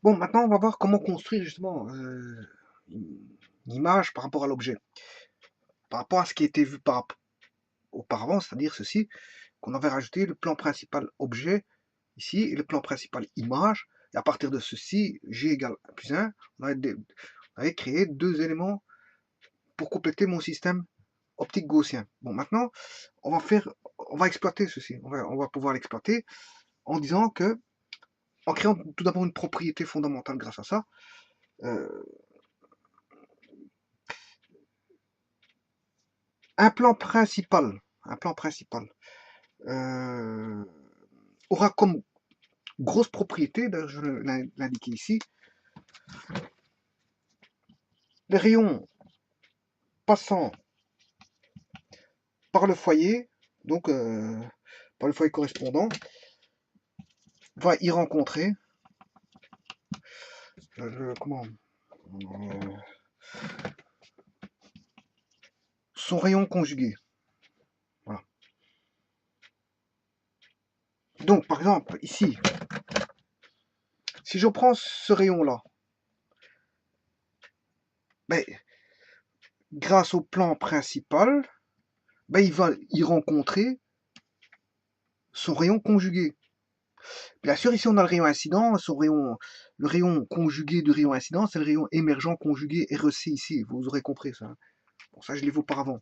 Bon, maintenant, on va voir comment construire justement une image par rapport à l'objet, par rapport à ce qui était vu auparavant, c'est-à-dire ceci, qu'on avait rajouté le plan principal objet ici et le plan principal image. Et à partir de ceci, g égale plus 1, on avait créé deux éléments pour compléter mon système optique gaussien. Bon, maintenant, on va exploiter ceci. On va pouvoir l'exploiter en disant que, en créant tout d'abord une propriété fondamentale grâce à ça, euh, un plan principal euh, aura comme grosse propriété, d'ailleurs je vais l'indiquer ici, les rayons passant par le foyer, donc par le foyer correspondant, va y rencontrer comment son rayon conjugué. Voilà. Donc par exemple ici, si je prends ce rayon-là, ben, grâce au plan principal, ben, il va y rencontrer son rayon conjugué. Bien sûr, ici on a le rayon incident, le rayon conjugué du rayon incident, c'est le rayon émergent conjugué REC ici, vous aurez compris ça. Bon, ça je l'ai vu auparavant.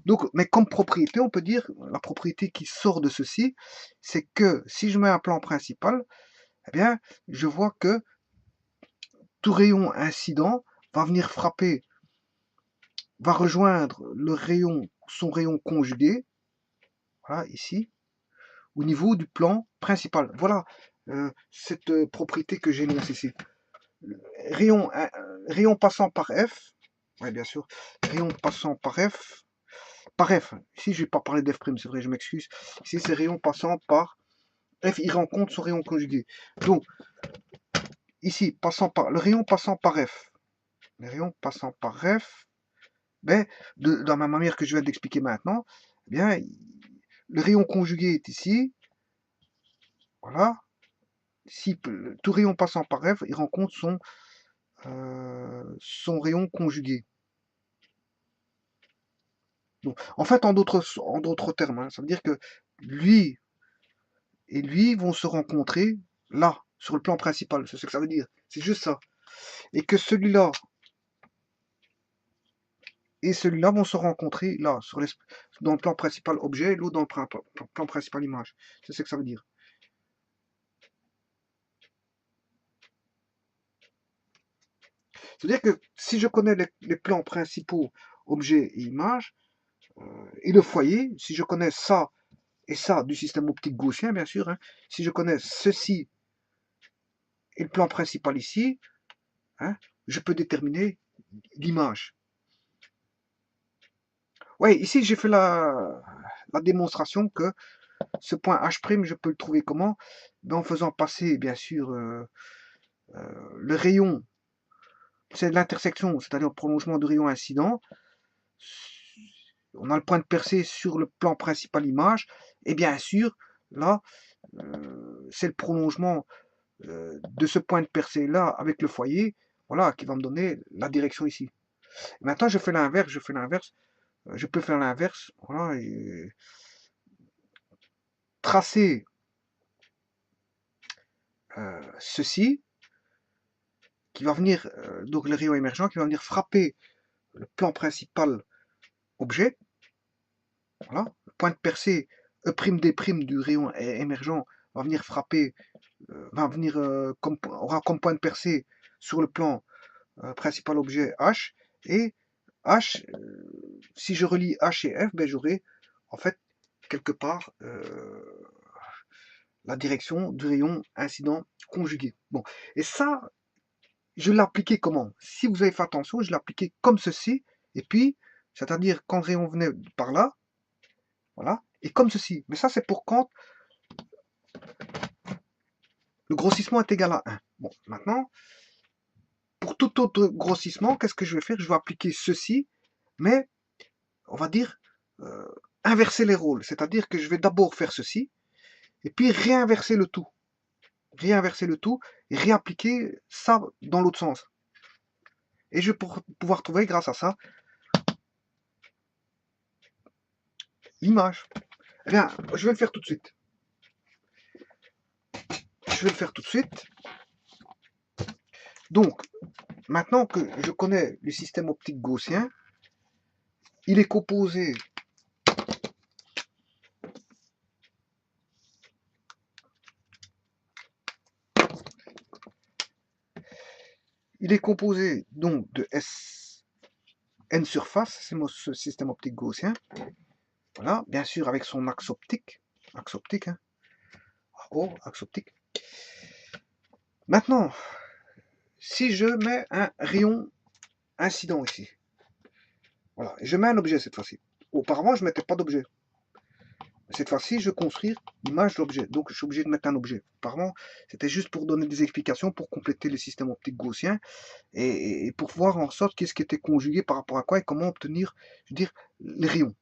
Donc, mais comme propriété, on peut dire, la propriété qui sort de ceci, c'est que si je mets un plan principal, eh bien, je vois que tout rayon incident va venir frapper, va rejoindre son rayon conjugué, voilà, ici, au niveau du plan principal. Voilà cette propriété que j'énonce ici. Rayon, rayon passant par F, ouais, bien sûr, rayon passant par F, ici je vais pas parler d'F', c'est vrai, je m'excuse, ici c'est rayon passant par F, il rencontre son rayon conjugué. Donc, ici, le rayon passant par F, le rayon passant par F, ben, de la même manière que je viens d'expliquer maintenant, eh bien, le rayon conjugué est ici, voilà, si tout rayon passant par F, il rencontre son rayon conjugué. Donc, en fait, en d'autres termes, hein, ça veut dire que lui et lui vont se rencontrer là, sur le plan principal. C'est ce que ça veut dire. C'est juste ça. Et que celui-là et celui-là vont se rencontrer là, dans le plan principal objet, l'autre dans le plan principal image. C'est ce que ça veut dire. C'est-à-dire que si je connais les plans principaux objet et image, et le foyer, si je connais ça et ça du système optique gaussien, bien sûr, hein, si je connais ceci et le plan principal ici, hein, je peux déterminer l'image. Ouais, ici j'ai fait la démonstration que ce point H', je peux le trouver comment? Ben, en faisant passer, bien sûr, le rayon, c'est l'intersection, c'est-à-dire le prolongement du rayon incident. On a le point de percée sur le plan principal image, et bien sûr, là, c'est le prolongement de ce point de percée là avec le foyer, voilà, qui va me donner la direction ici. Maintenant, je fais l'inverse, je peux faire l'inverse, voilà, et tracer ceci, qui va venir, donc le rayon émergent, qui va venir frapper le plan principal objet, voilà, le point de percée E'D' du rayon émergent va venir frapper, aura comme point de percée sur le plan principal objet H, et H, si je relie H et F, ben j'aurai en fait quelque part la direction du rayon incident conjugué. Bon, et ça, je l'ai appliqué comment? Si vous avez fait attention, je l'ai appliqué comme ceci, et puis, c'est-à-dire quand le rayon venait par là, voilà, et comme ceci. Mais ça, c'est pour quand le grossissement est égal à 1. Bon, maintenant, pour tout autre grossissement, qu'est-ce que je vais faire? Je vais appliquer ceci, mais on va dire euh, inverser les rôles. C'est-à-dire que je vais d'abord faire ceci, et puis réinverser le tout. réinverser le tout et réappliquer ça dans l'autre sens. Et je vais pouvoir trouver, grâce à ça, l'image. Eh bien, je vais le faire tout de suite. Je vais le faire tout de suite. Donc, maintenant que je connais le système optique gaussien, il est composé donc de n surface, c'est ce système optique gaussien. Voilà, bien sûr avec son axe optique, hein. Oh, axe optique. Maintenant, si je mets un rayon incident ici, voilà, je mets un objet cette fois-ci. Auparavant, je ne mettais pas d'objet. Cette fois-ci, je construis l'image de l'objet. Donc, je suis obligé de mettre un objet. Apparemment, c'était juste pour donner des explications, pour compléter le système optique gaussien et pour voir en sorte qu'est-ce qui était conjugué par rapport à quoi et comment obtenir, je veux dire, les rayons.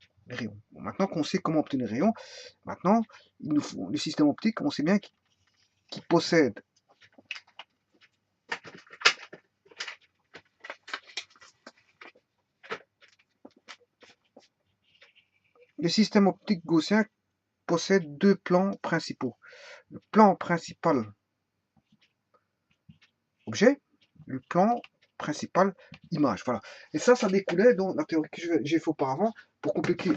Bon, maintenant qu'on sait comment obtenir les rayons, maintenant, il nous faut le système optique, on sait bien qu'il possède le système optique gaussien possède deux plans principaux. Le plan principal objet, le plan principal image. Voilà. Et ça découlait dans la théorie que j'ai fait auparavant. Pour compléter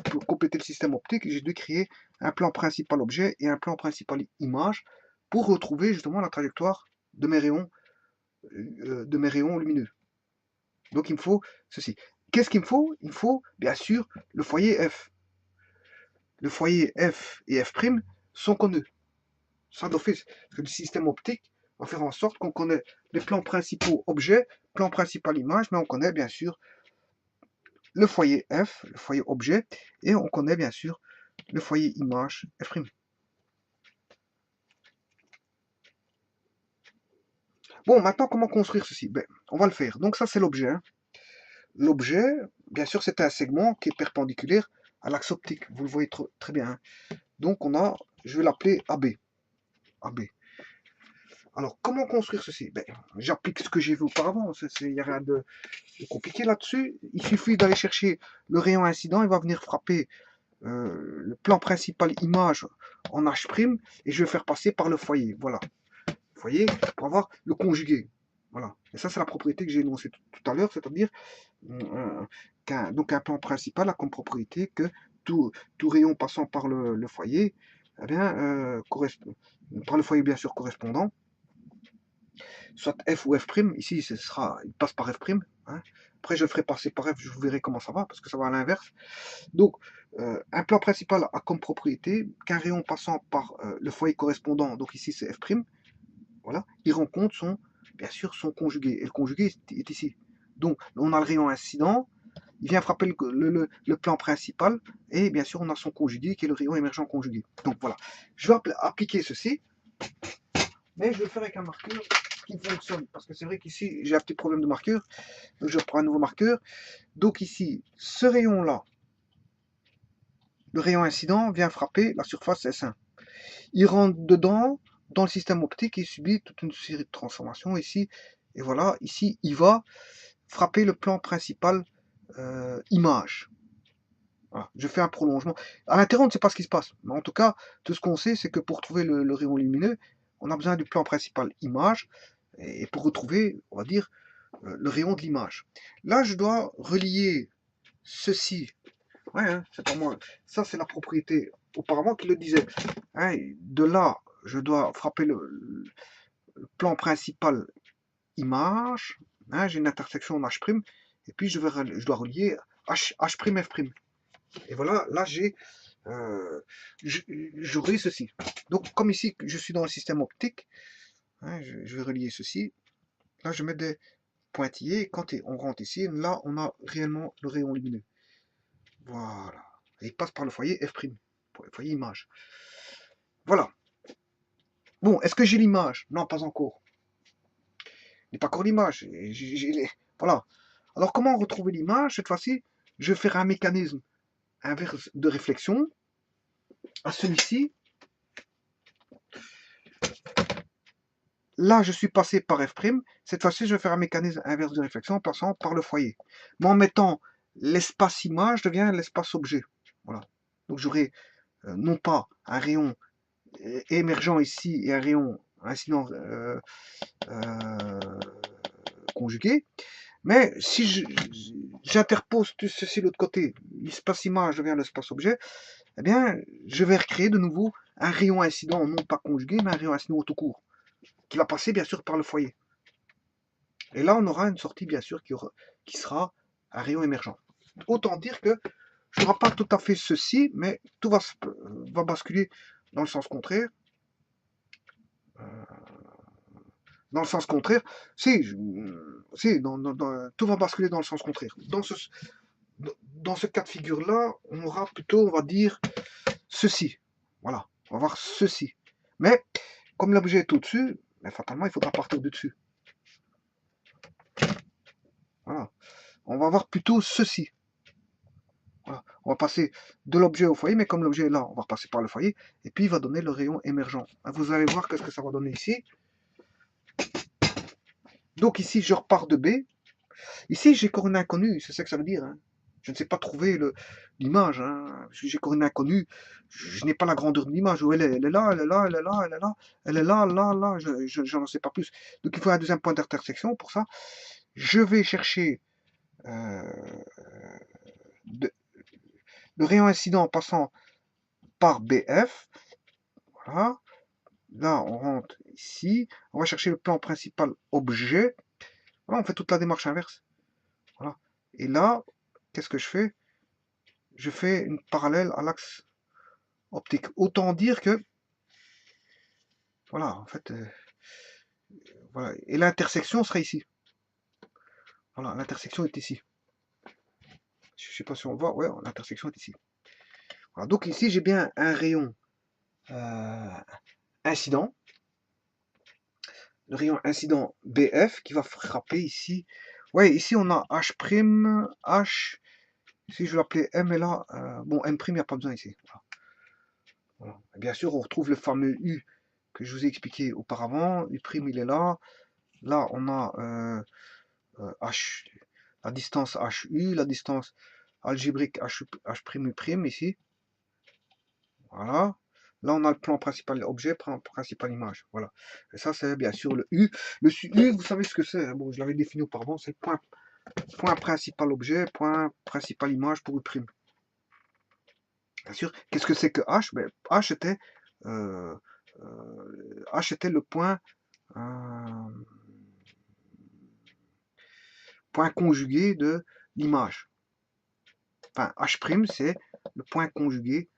le système optique, j'ai dû créer un plan principal objet et un plan principal image pour retrouver justement la trajectoire de mes rayons lumineux. Donc il me faut ceci. Qu'est-ce qu'il me faut? Il me faut bien sûr le foyer F. Le foyer F et F' sont connus. Ça d'office. Parce que le système optique va faire en sorte qu'on connaît les plans principaux objets, plan principal image, mais on connaît bien sûr le foyer F, le foyer objet, et on connaît bien sûr le foyer image F'. Bon, maintenant, comment construire ceci? Ben, on va le faire. Donc ça, c'est l'objet. Hein. L'objet, bien sûr, c'est un segment qui est perpendiculaire à l'axe optique. Vous le voyez très bien. Hein. Donc je vais l'appeler AB. AB. Alors, comment construire ceci? Ben, j'applique ce que j'ai vu auparavant. Il n'y a rien de compliqué là-dessus. Il suffit d'aller chercher le rayon incident. Il va venir frapper le plan principal image en H' et je vais faire passer par le foyer. Voilà. Vous voyez, pour avoir le conjugué. Voilà. Et ça, c'est la propriété que j'ai énoncée tout à l'heure, c'est-à-dire qu'un plan principal a comme propriété que tout rayon passant par le foyer, eh bien, correspond, par le foyer bien sûr correspondant, soit F ou F', ici il passe par F', hein. Après je le ferai passer par F, je vous verrai comment ça va, parce que ça va à l'inverse. Donc, un plan principal a comme propriété qu'un rayon passant par le foyer correspondant, donc ici c'est F', voilà, il rencontre bien sûr son conjugué, et le conjugué est ici. Donc, on a le rayon incident, il vient frapper le plan principal, et bien sûr on a son conjugué qui est le rayon émergent conjugué. Donc voilà, je vais appliquer ceci, mais je vais le faire avec un marqueur qui fonctionne, parce que c'est vrai qu'ici j'ai un petit problème de marqueur, donc je reprends un nouveau marqueur. Donc ici, ce rayon-là, le rayon incident vient frapper la surface S1. Il rentre dedans, dans le système optique, et il subit toute une série de transformations ici, et voilà, ici il va frapper le plan principal image. Voilà, je fais un prolongement. À l'intérieur, on ne sait pas ce qui se passe, mais en tout cas, tout ce qu'on sait, c'est que pour trouver le rayon lumineux, on a besoin du plan principal image, et pour retrouver, on va dire, le rayon de l'image. Là, je dois relier ceci. Ouais, hein, c'est pas moi. Ça, c'est la propriété auparavant qui le disait. Hein, de là, je dois frapper le plan principal image. Hein, j'ai une intersection en H', et puis je dois relier H', F'. Et voilà, là j'aurai ceci. Donc comme ici je suis dans le système optique, hein, je vais relier ceci. Là je mets des pointillés. Quand on rentre ici, là on a réellement le rayon lumineux. Voilà. Et il passe par le foyer F', pour le foyer image. Voilà. Bon, est-ce que j'ai l'image? Non, pas encore. Il n'y a pas encore l'image. Voilà. Alors comment retrouver l'image? Cette fois-ci, je vais faire un mécanisme inverse de réflexion à celui-ci. Là, je suis passé par F'. Cette fois-ci, je vais faire un mécanisme inverse de réflexion en passant par le foyer. Mais en mettant l'espace image devient l'espace objet. Voilà. Donc j'aurai non pas un rayon émergent ici et un rayon incident conjugué, mais si j'interpose tout ceci de l'autre côté, l'espace image devient l'espace objet, eh bien, je vais recréer de nouveau un rayon incident, non pas conjugué, mais un rayon incident tout court, qui va passer bien sûr par le foyer. Et là, on aura une sortie bien sûr qui sera un rayon émergent. Autant dire que je n'aurai pas tout à fait ceci, mais tout va basculer dans le sens contraire. Dans le sens contraire, tout va basculer dans le sens contraire. Dans ce cas de figure-là, on aura plutôt, on va dire, ceci. Voilà, on va voir ceci. Mais, comme l'objet est au-dessus, ben, fatalement, il faudra partir de dessus. Voilà. On va voir plutôt ceci. Voilà. On va passer de l'objet au foyer, mais comme l'objet est là, on va repasser par le foyer, et puis il va donner le rayon émergent. Vous allez voir qu'est-ce que ça va donner ici. Donc ici, je repars de B. Ici, j'ai coordonnées inconnues, c'est ça que ça veut dire. Hein. Je ne sais pas trouver l'image. Hein. J'ai coordonnées inconnues. Je n'ai pas la grandeur de l'image. Où elle est là, elle est là, elle est là, elle est là, elle est là, là. Je n'en sais pas plus. Donc il faut un deuxième point d'intersection pour ça. Je vais chercher le rayon incident en passant par BF. Voilà. Là, on rentre ici. On va chercher le plan principal objet. Voilà, on fait toute la démarche inverse. Voilà. Et là, qu'est-ce que je fais? Je fais une parallèle à l'axe optique. Autant dire que, voilà, en fait, voilà. Et l'intersection sera ici. Voilà, l'intersection est ici. Je ne sais pas si on voit, ouais, l'intersection est ici. Voilà, donc ici, j'ai bien un rayon incident. Le rayon incident BF qui va frapper ici. Ouais, ici, on a H', H. Ici, je vais l'appeler M et là, bon, M', il n'y a pas besoin ici. Voilà. Voilà. Bien sûr, on retrouve le fameux U que je vous ai expliqué auparavant. U', il est là. Là, on a H, la distance HU, la distance algébrique H', U' ici. Voilà. Là, on a le plan principal objet, plan principal image. Voilà. Et ça, c'est bien sûr le U. Le U, vous savez ce que c'est. Bon, je l'avais défini auparavant. C'est le point principal objet, point principal image pour U'. Bien sûr. Qu'est-ce que c'est que H? Ben, H était le point conjugué de l'image. Enfin, H', c'est le point conjugué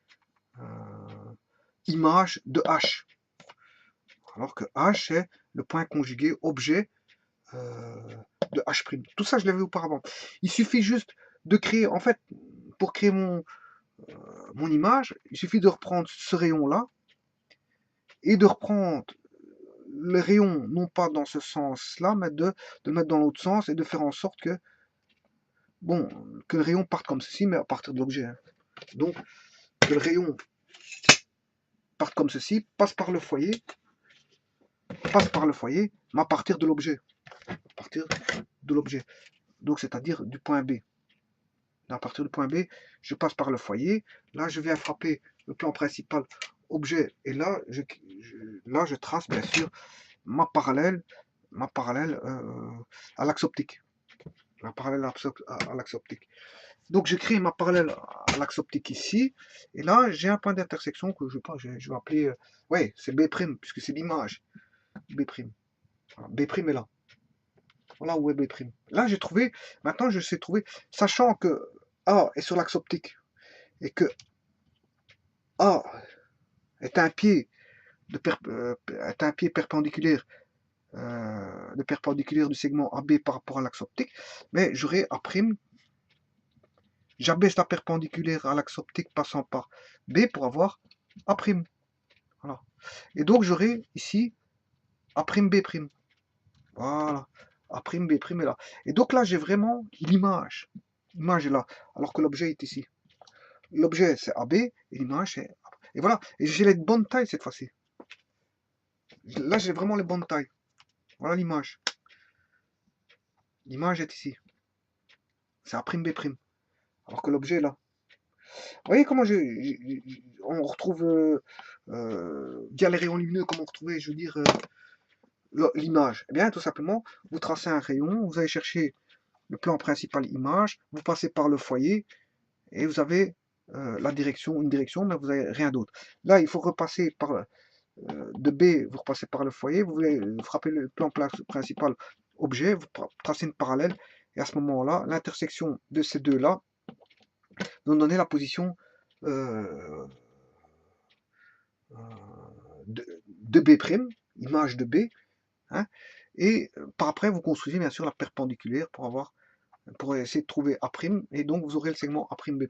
image de H. Alors que H, c'est le point conjugué objet de H'. Tout ça, je l'avais auparavant. Il suffit juste de créer, en fait, pour créer mon image, il suffit de reprendre ce rayon-là et de reprendre le rayon, non pas dans ce sens-là, mais de le mettre dans l'autre sens et de faire en sorte que, bon, que le rayon parte comme ceci, mais à partir de l'objet. Hein. Donc, que le rayon parte comme ceci, passe par le foyer, mais à partir de l'objet. À partir de l'objet. Donc, c'est-à-dire du point B. À partir du point B, je passe par le foyer. Là, je viens frapper le plan principal objet. Et là, je trace, bien sûr, ma parallèle à l'axe optique. Ma parallèle à l'axe optique. Donc, je crée ma parallèle à l'axe optique ici. Et là, j'ai un point d'intersection que je vais appeler... ouais, c'est B', puisque c'est l'image. B'. Voilà, B' est là. Voilà où est B'. Là, j'ai trouvé... Maintenant, je sais trouver... Sachant que A est sur l'axe optique et que A est un pied, perpendiculaire du segment AB par rapport à l'axe optique, mais j'aurai A', j'abaisse la perpendiculaire à l'axe optique passant par B pour avoir A'. Voilà. Et donc j'aurai ici A', B'. Voilà. A', B' est là. Et donc là, j'ai vraiment l'image. L'image est là, alors que l'objet est ici. L'objet, c'est AB, et l'image, c'est... Et voilà. Et j'ai les bonnes tailles cette fois-ci. Là, j'ai vraiment les bonnes tailles. Voilà l'image. L'image est ici. C'est A', B'. Alors que l'objet est là. Vous voyez comment on retrouve, via les rayons lumineux, comment retrouver, je veux dire, l'image? Eh bien, tout simplement, vous tracez un rayon, vous allez chercher le plan principal image, vous passez par le foyer, et vous avez une direction, mais vous n'avez rien d'autre. Là, il faut repasser par de B, vous repassez par le foyer, vous voulez frapper le plan principal objet, vous tracez une parallèle, et à ce moment-là, l'intersection de ces deux-là va donner la position de B', image de B, hein, et par après, vous construisez bien sûr la perpendiculaire pour essayer de trouver A', et donc vous aurez le segment A', B'.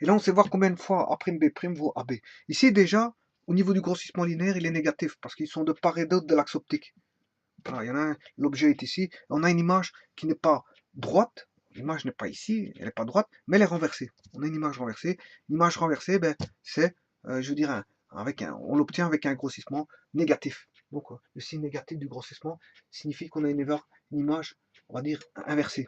Et là, on sait voir combien de fois A', B' vaut AB. Ici, déjà, au niveau du grossissement linéaire, il est négatif, parce qu'ils sont de part et d'autre de l'axe optique. Voilà, il y en a un, l'objet est ici. On a une image qui n'est pas droite. L'image n'est pas ici, elle n'est pas droite, mais elle est renversée. On a une image renversée. L'image renversée, ben, c'est, je veux dire, on l'obtient avec un grossissement négatif. Donc, le signe négatif du grossissement signifie qu'on a une image, on va dire, inversée.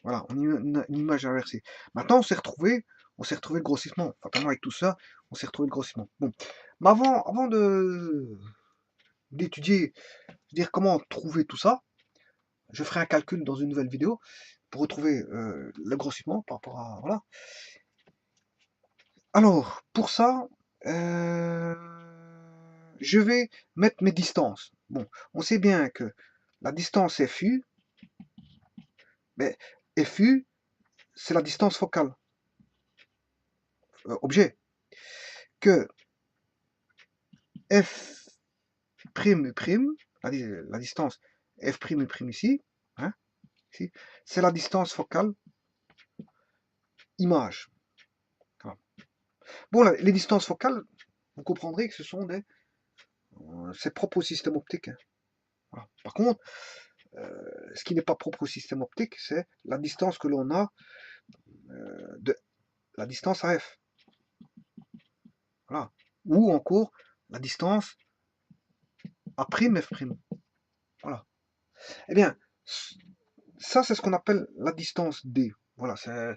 Voilà, on a une image inversée. Maintenant, on s'est retrouvé le grossissement. Fatalement, avec tout ça, on s'est retrouvé le grossissement. Bon, mais avant d'étudier, dire comment trouver tout ça, je ferai un calcul dans une nouvelle vidéo pour retrouver le grossissement par rapport à voilà. Alors, pour ça, je vais mettre mes distances. Bon, on sait bien que la distance FU, mais FU, c'est la distance focale. Objet. Que F', la distance F', ici, hein, ici, c'est la distance focale image. Voilà. Bon, les distances focales, vous comprendrez que ce sont c'est propre au système optique. Hein. Voilà. Par contre, ce qui n'est pas propre au système optique, c'est la distance que l'on a de la distance à F. Voilà. Ou encore la distance à F'. Voilà. Eh bien, ça, c'est ce qu'on appelle la distance D. Voilà, ce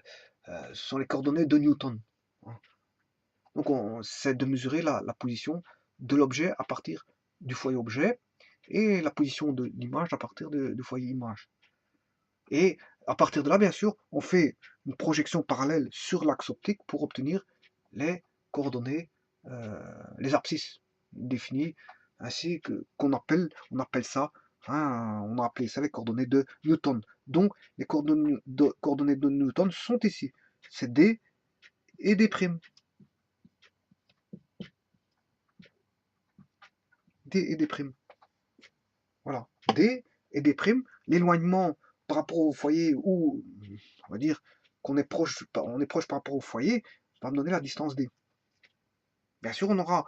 sont les coordonnées de Newton. Donc, c'est de mesurer la position de l'objet à partir du foyer objet et la position de l'image à partir du foyer image. Et à partir de là, bien sûr, on fait une projection parallèle sur l'axe optique pour obtenir les coordonnées, les abscisses définies, ainsi qu'on appelle ça, hein, on a appelé ça les coordonnées de Newton. Donc, les coordonnées de Newton sont ici. C'est D et D'. D et D'. Voilà. D et D', l'éloignement par rapport au foyer, ou on va dire qu'on est proche, on est proche par rapport au foyer, va me donner la distance D. Bien sûr, on aura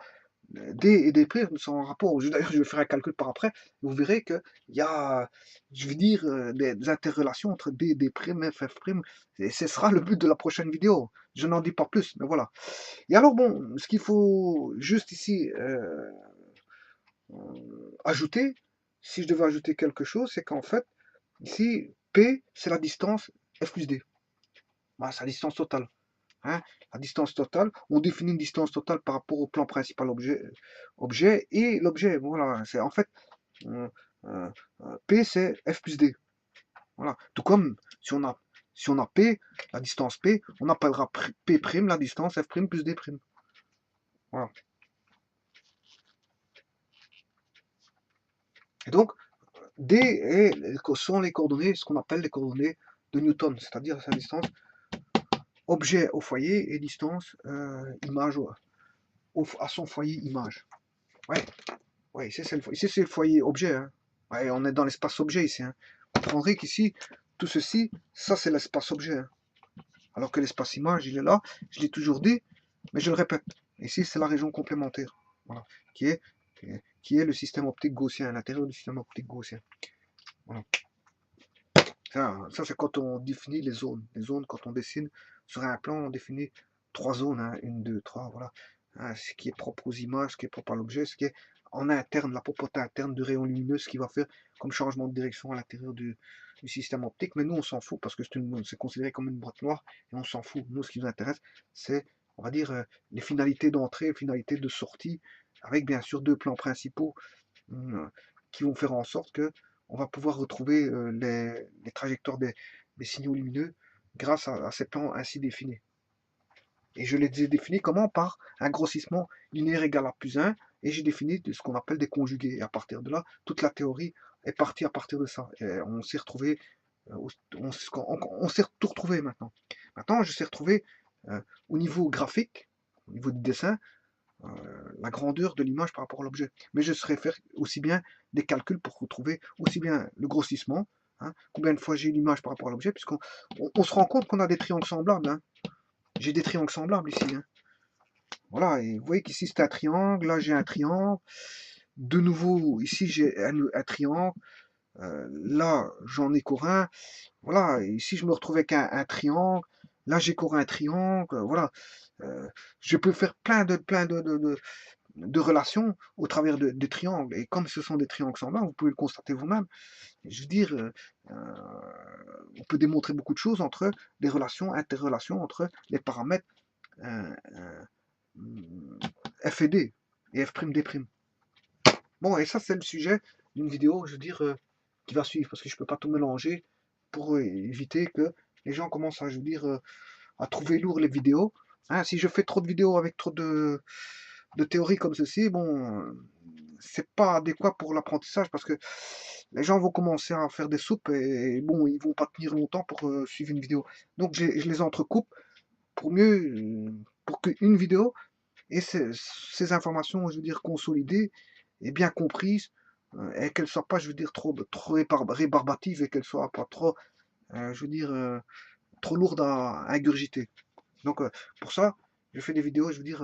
D et D' sont en rapport. D'ailleurs, je vais faire un calcul par après. Vous verrez qu'il y a, je veux dire, des interrelations entre D et D', F'. Et ce sera le but de la prochaine vidéo. Je n'en dis pas plus, mais voilà. Et alors, bon, ce qu'il faut juste ici ajouter, si je devais ajouter quelque chose, c'est qu'en fait, ici, P, c'est la distance F plus D. Voilà, c'est la distance totale. Hein, la distance totale, on définit une distance totale par rapport au plan principal objet et l'objet. Voilà, c'est en fait P c'est F plus D. Voilà. Tout comme si on a P, la distance P, on appellera P' la distance F' plus D'. Voilà. Et donc, D sont les coordonnées, ce qu'on appelle les coordonnées de Newton, c'est-à-dire sa distance objet au foyer et distance image à son foyer image. Ouais, ouais, ici c'est le foyer objet. Hein. Ouais, on est dans l'espace objet ici. Hein. Vous comprendrez qu'ici, tout ceci, ça c'est l'espace objet. Hein. Alors que l'espace image, il est là. Je l'ai toujours dit, mais je le répète. Ici, c'est la région complémentaire. Voilà, qui est le système optique gaussien, à l'intérieur du système optique gaussien. Voilà. Ça c'est quand on définit les zones. Les zones, quand on dessine sur un plan, on définit 3 zones, hein, 1, 2, 3, voilà. Hein, ce qui est propre aux images, ce qui est propre à l'objet, ce qui est en interne, la propreté interne du rayon lumineux, ce qui va faire comme changement de direction à l'intérieur du système optique. Mais nous, on s'en fout parce que c'est considéré comme une boîte noire et on s'en fout. Nous, ce qui nous intéresse, c'est, on va dire, les finalités d'entrée, les finalités de sortie, avec bien sûr 2 plans principaux qui vont faire en sorte que on va pouvoir retrouver les trajectoires des signaux lumineux grâce à ces plans ainsi définis. Et je les ai définis comment? Par un grossissement linéaire égal à +1, et j'ai défini ce qu'on appelle des conjugués. Et à partir de là, toute la théorie est partie à partir de ça. Et on s'est retrouvé, on s'est tout retrouvé maintenant. Maintenant, je sais retrouver au niveau graphique, au niveau du dessin, la grandeur de l'image par rapport à l'objet. Mais je saurais faire aussi bien des calculs pour retrouver aussi bien le grossissement, hein, combien de fois j'ai l'image par rapport à l'objet, puisqu'on se rend compte qu'on a des triangles semblables. Hein. J'ai des triangles semblables ici. Hein. Voilà, et vous voyez qu'ici c'est un triangle, là j'ai un triangle. De nouveau, ici j'ai un triangle. Là j'en ai qu'au un. Voilà, et ici je me retrouve avec un triangle. Là j'ai qu'au un triangle. Voilà. Je peux faire plein de relations au travers de triangles. Et comme ce sont des triangles semblables, vous pouvez le constater vous-même. Je veux dire, on peut démontrer beaucoup de choses entre des relations, interrelations entre les paramètres f et d et f', d'. Bon, et ça c'est le sujet d'une vidéo, je veux dire, qui va suivre, parce que je ne peux pas tout mélanger pour éviter que les gens commencent à, je veux dire, à trouver lourd les vidéos. Hein, si je fais trop de vidéos avec trop de théories comme ceci, bon, c'est pas adéquat pour l'apprentissage parce que les gens vont commencer à faire des soupes et bon, ils vont pas tenir longtemps pour suivre une vidéo. Donc je les entrecoupe pour mieux, pour qu'une vidéo ait ces informations, je veux dire, consolidées et bien comprises et qu'elles soient pas, je veux dire, trop rébarbatives et qu'elles soient pas trop, je veux dire, trop lourdes à ingurgiter. Donc pour ça, je fais des vidéos, je veux dire,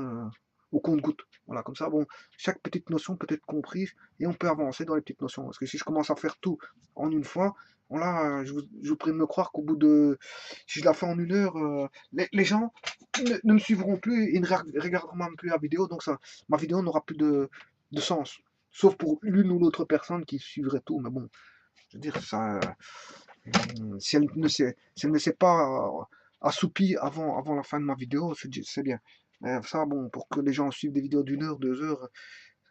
au compte-goutte. Voilà, comme ça, bon, chaque petite notion peut être comprise et on peut avancer dans les petites notions. Parce que si je commence à faire tout en une fois, bon là, je vous prie de me croire qu'au bout de, si je la fais en 1 heure, les gens ne me suivront plus, ils ne regarderont même plus la vidéo, donc ça, ma vidéo n'aura plus de sens. Sauf pour l'une ou l'autre personne qui suivrait tout, mais bon, je veux dire, ça, si elle ne s'est pas assoupie avant la fin de ma vidéo, c'est bien. Mais ça, bon, pour que les gens suivent des vidéos d'1 heure, 2 heures,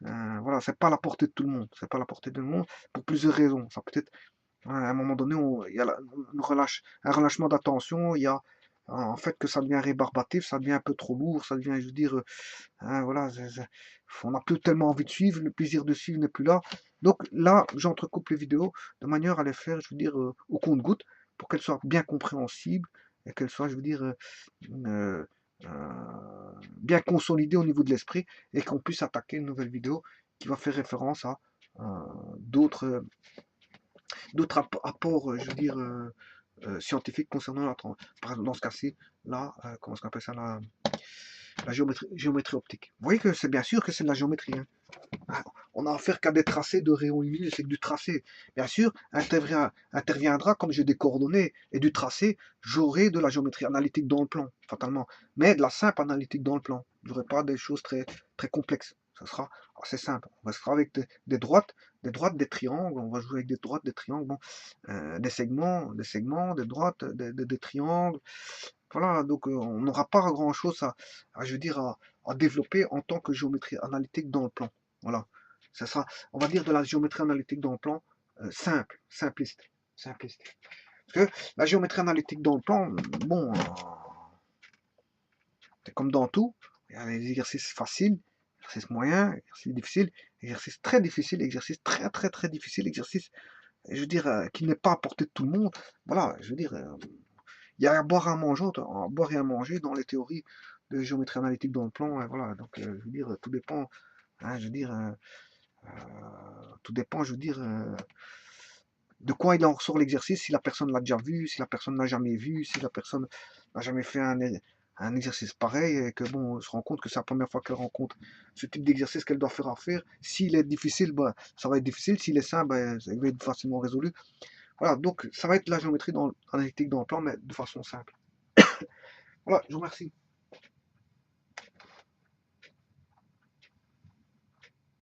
voilà, c'est pas à la portée de tout le monde. C'est pas à la portée de tout le monde pour plusieurs raisons. Ça peut être, à un moment donné, il y a un relâchement d'attention, il y a en fait que ça devient rébarbatif, ça devient un peu trop lourd, ça devient, je veux dire, hein, voilà, on n'a plus tellement envie de suivre, le plaisir de suivre n'est plus là. Donc là, j'entrecoupe les vidéos de manière à les faire, je veux dire, au compte-gouttes, pour qu'elles soient bien compréhensibles et qu'elles soient, je veux dire, euh, bien consolidées au niveau de l'esprit et qu'on puisse attaquer une nouvelle vidéo qui va faire référence à d'autres apports, je veux dire, scientifiques concernant par exemple, dans ce cas-ci, là, comment est-ce qu'on appelle ça, la géométrie optique. Vous voyez que c'est bien sûr que c'est de la géométrie. Hein. On n'a affaire qu'à des tracés de rayons lumineux, c'est que du tracé. Bien sûr, interviendra, comme j'ai des coordonnées et du tracé, j'aurai de la géométrie analytique dans le plan, fatalement. Mais de la simple analytique dans le plan. Je n'aurai pas des choses très, très complexes. Ça sera assez simple. On va se faire avec des droites, des triangles. On va jouer avec des droites, des triangles, bon, des segments, des droites, des triangles. Voilà, donc on n'aura pas grand-chose je veux dire, à développer en tant que géométrie analytique dans le plan. Voilà, ça sera, on va dire, de la géométrie analytique dans le plan simpliste. Parce que la géométrie analytique dans le plan, bon, c'est comme dans tout, il y a des exercices faciles, exercices moyens, exercices difficiles, exercices très difficiles, exercices très très très difficiles, exercices, je veux dire, qui n'est pas à portée de tout le monde. Voilà, je veux dire, il y a à boire et à manger dans les théories de géométrie analytique dans le plan. Et voilà, donc je veux dire, tout dépend. Hein, je veux dire, tout dépend. Je veux dire, de quoi il en ressort l'exercice. Si la personne l'a déjà vu, si la personne n'a jamais vu, si la personne n'a jamais fait un exercice pareil et que bon, on se rend compte que c'est la première fois qu'elle rencontre ce type d'exercice qu'elle doit faire à faire. S'il est difficile, bah, ça va être difficile. S'il est simple, bah, ça va être facilement résolu. Voilà, donc ça va être la géométrie analytique dans le plan, mais de façon simple. Voilà, je vous remercie.